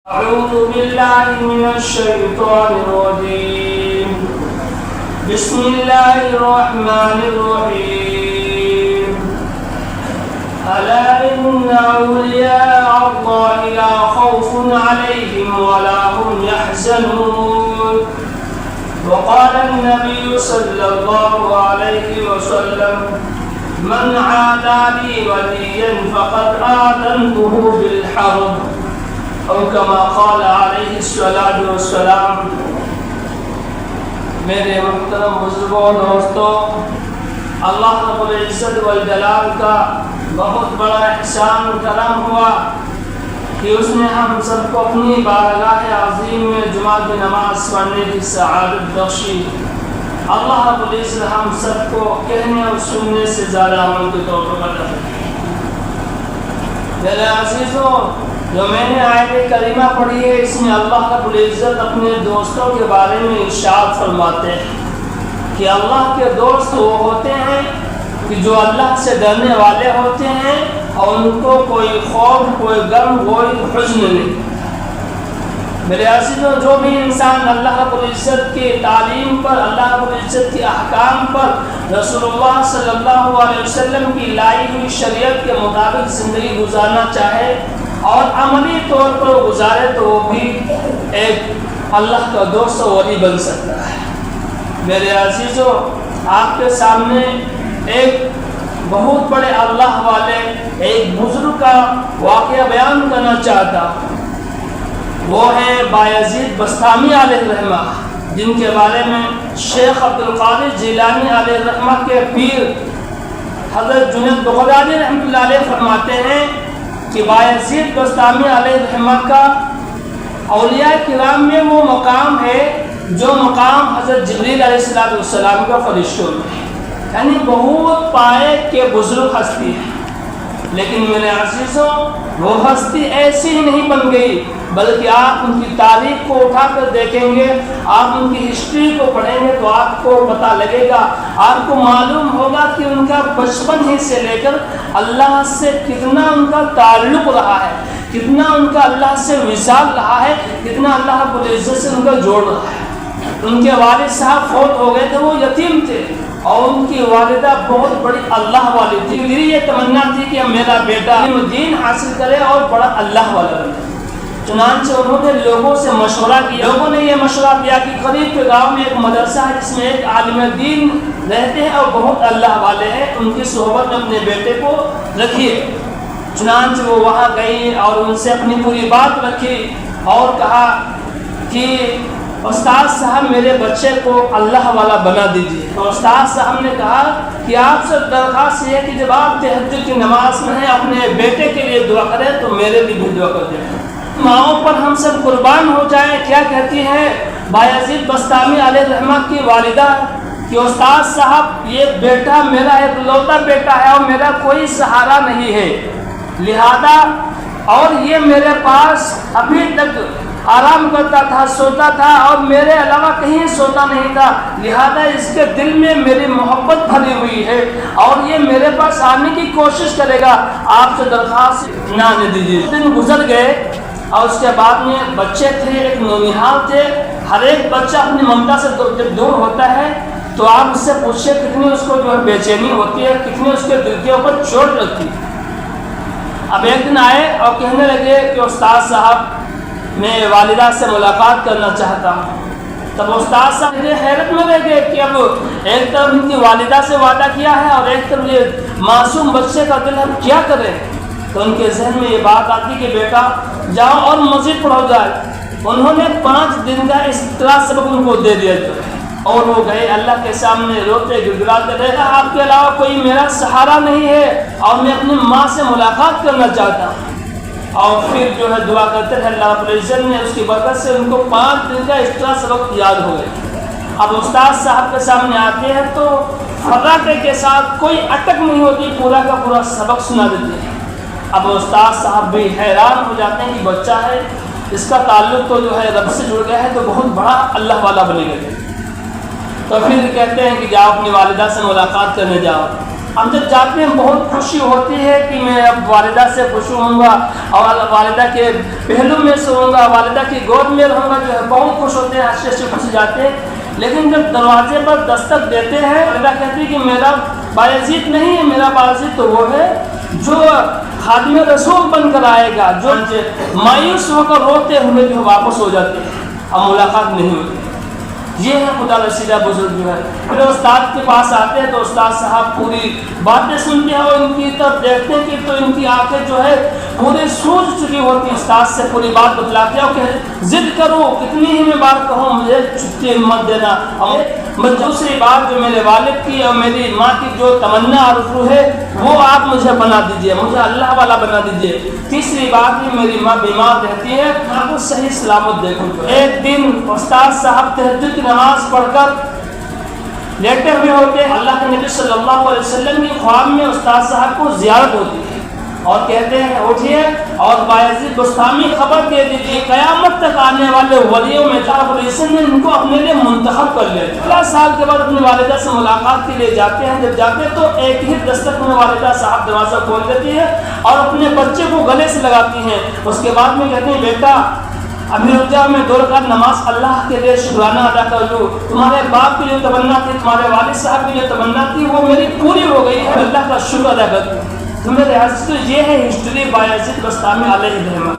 أعوذ بالله من الشيطان الرجيم. بسم الله الرحمن الرحيم. ألا إن أولياء الله لا خوف عليهم ولا هم يحزنون. وقال النبي صلى الله عليه وسلم: من عادى لي وليا فقد آذنته بالحرب، اور کما قال علیہ الصلوۃ والسلام. میرے محترم بزرگوں دوستوں، اللہ رب العزت والجلال کا بہت بڑا احسان کرم ہوا کہ اس نے ہم سب کو اپنی بارگاہ عظیم میں جمعہ کی نماز پڑھنے کی سعادت بخشی. اللہ رب العزت ہم سب کو کہنے اور سننے سے زیادہ عمل کی توفیق عطا فرمائے. میرے عزیزوں، جو میں نے آیت کریمہ پڑھی ہے، اس میں اللہ رب العزت اپنے دوستوں کے بارے میں ارشاد فرماتے ہیں کہ اللہ کے دوست وہ ہوتے ہیں کہ جو اللہ سے ڈرنے والے ہوتے ہیں اور ان کو کوئی خوف، کوئی غم، کوئی حزن نہیں. میرے عزیزوں، جو بھی انسان اللہ رب العزت کی تعلیم پر، اللہ رب العزت کے احکام پر، رسول اللہ صلی اللہ علیہ وسلم کی لائی ہوئی شریعت کے مطابق زندگی گزارنا چاہے اور عملی طور پر گزارے تو وہ بھی ایک اللہ کا دوست و ولی بن سکتا ہے. میرے عزیزوں، آپ کے سامنے ایک بہت بڑے اللہ والے ایک بزرگ کا واقعہ بیان کرنا چاہتا ہوں. وہ ہے بایزید بستامی علیہ الرحمہ، جن کے بارے میں شیخ عبدالقادر جیلانی علیہ الرحمہ کے پیر حضرت جنید بغدادی رحمۃ اللہ علیہ فرماتے ہیں کہ بایزید بستامی علیہ الرحمہ کا اولیاء کرام میں وہ مقام ہے جو مقام حضرت جبریل علیہ السلام کا فرشتوں میں ہے، یعنی بہت پائے کے بزرگ ہستی ہے. لیکن میرے عزیزوں، وہ ہستی ایسی ہی نہیں بن گئی، بلکہ آپ ان کی تاریخ کو اٹھا کر دیکھیں گے، آپ ان کی ہسٹری کو پڑھیں گے تو آپ کو پتہ لگے گا، آپ کو معلوم ہوگا کہ ان کا بچپن ہی سے لے کر اللہ سے کتنا ان کا تعلق رہا ہے، کتنا ان کا اللہ سے وصال رہا ہے، کتنا اللہ رب العزت سے ان کا جوڑ رہا ہے. ان کے والد صاحب فوت ہو گئے تھے، وہ یتیم تھے، اور ان کی والدہ بہت بڑی اللہ والی تھی. میری یہ تمنا تھی کہ میرا بیٹا دین حاصل کرے اور بڑا اللہ والا بنے. چنانچہ انہوں نے لوگوں سے مشورہ کیا. لوگوں نے یہ مشورہ دیا کہ قریب کے گاؤں میں ایک مدرسہ ہے جس میں ایک عالم دین رہتے ہیں اور بہت اللہ والے ہیں، ان کی صحبت میں اپنے بیٹے کو رکھیے. چنانچہ وہ وہاں گئی اور ان سے اپنی پوری بات رکھی اور کہا کہ استاد صاحب میرے بچے کو اللہ والا بنا دیجیے. تو استاد صاحب نے کہا کہ آپ سے درخواست یہ ہے کہ جب آپ تہجد کی نماز میں ہیں اپنے بیٹے کے لیے دعا کریں تو میرے لیے بھی دعا کر دیں. ماؤں پر ہم سب قربان ہو جائیں. کیا کہتی ہیں بایزید بستامی علیہ الرحمہ کی والدہ کہ استاد صاحب یہ بیٹا میرا اکلوتا بیٹا ہے اور میرا کوئی سہارا نہیں ہے، لہذا اور یہ میرے پاس ابھی تک آرام کرتا تھا، سوتا تھا اور میرے علاوہ کہیں سوتا نہیں تھا، لہذا اس کے دل میں میری محبت بھری ہوئی ہے اور یہ میرے پاس آنے کی کوشش کرے گا. آپ سے درخواست نہ آنے دیجیے. دن گزر گئے اور اس کے بعد میں بچے تھے، ایک نونہال تھے. ہر ایک بچہ اپنی ممتا سے جب دور ہوتا ہے تو آپ اس سے پوچھیں کتنی اس کو جو ہے بے چینی ہوتی ہے، کتنی اس کے دل کے اوپر چوٹ لگتی ہے. اب ایک دن آئے اور کہنے لگے کہ استاد صاحب میں والدہ سے ملاقات کرنا چاہتا ہوں. تب استاد صاحب حیرت میں رہ گئے کہ اب ایک طرف ان کی والدہ سے وعدہ کیا ہے اور ایک طرف یہ معصوم بچے کا دل ہم کیا کریں. تو ان کے ذہن میں یہ بات آتی کہ بیٹا جاؤ اور مزید پڑھو جائے. انہوں نے 5 دن کا اس طرح سبق ان کو دے دیا اور وہ گئے اللہ کے سامنے روتے گڑگڑاتے رہے. آپ کے علاوہ کوئی میرا سہارا نہیں ہے اور میں اپنی ماں سے ملاقات کرنا چاہتا ہوں. اور پھر جو ہے دعا کرتے رہے. اللہ رب العزت نے اس کی برکت سے ان کو 5 دن کا اس طرح سبق یاد ہو گئے. اب استاد صاحب کے سامنے آتے ہیں تو فراغے کے ساتھ کوئی اٹک نہیں ہوتی، پورا کا پورا سبق سنا دیتے ہیں. اب استاد صاحب بھی حیران ہو جاتے ہیں کہ بچہ ہے، اس کا تعلق تو جو ہے رب سے جڑ گیا ہے تو بہت بڑا اللہ والا بنے گا. تو پھر کہتے ہیں کہ جاؤ اپنی والدہ سے ملاقات کرنے جاؤ. ہم جب جاتے ہیں بہت خوشی ہوتی ہے کہ میں اب والدہ سے خوش ہوں گا اور والدہ کے پہلو میں سوؤں گا، والدہ کی گود میں رہوں گا، جو ہے بہت خوش ہوتے ہیں، ہنستے ہنستے خوش جاتے ہیں۔ لیکن جب دروازے پر دستک دیتے ہیں، والدہ کہتی ہے کہ میرا بایزید نہیں ہے، میرا بایزید تو وہ ہے جو خادم رسول بن کر آئے گا، جو مایوس ہو کر روتے ہوئے جو واپس ہو جاتے ہیں، اب ملاقات نہیں ہوتی۔ یہ ہے خدا رسیدہ بزرگ جو ہے۔ پھر استاد کے پاس آتے ہیں تو استاد صاحب پوری باتیں سنتے ہیں اور ان کی طرف دیکھتے ہیں کہ تو ان کی آنکھیں جو ہے پورے سوج چکی ہوتی ہیں، استاد سے پوری بات بتلاتے ہیں کہ ضد کرو، کتنی ہی میں بات کہوں، مجھے چھٹی مت دینا۔ اور دوسری بات جو میرے والد کی اور میری ماں کی جو تمنا آرزو ہے وہ آپ مجھے بنا دیجئے، مجھے اللہ والا بنا دیجئے۔ تیسری بات ہے میری ماں بیمار رہتی ہے، آپ کو صحیح سلامت دیکھوں۔ ایک دن استاد صاحب تہجد کی نماز پڑھ کر لیٹے ہوئے ہوتے ہیں، اللہ کے نبی صلی اللہ علیہ وسلم کی خواب میں استاد صاحب کو زیارت ہوتی ہے اور کہتے ہیں اٹھیے اور بایزید بستامی خبر دے دیجیے، قیامت تک آنے والے ولیوں میں ابو الحسن نے ان کو اپنے لیے منتخب کر لیا۔ 15 سال کے بعد اپنی والدہ سے ملاقات کے لیے جاتے ہیں، جب جاتے ہیں تو ایک ہی دستک میں والدہ صاحب دروازہ کھول دیتی ہے اور اپنے بچے کو گلے سے لگاتی ہیں۔ اس کے بعد میں کہتے ہیں بیٹا ابھی رک جاؤ، میں 2 رکعت نماز اللہ کے لیے شکرانہ ادا کر لوں، تمہارے باپ کی جو تمنا تھی، تمہارے والد صاحب کی جو تمنا تھی وہ میری پوری ہو گئی ہے، اللہ کا شکر ادا کرتا ہوں۔ تو میرے عزیز، یہ ہے ہسٹری بایزید بستامی علیہ الرحمہ۔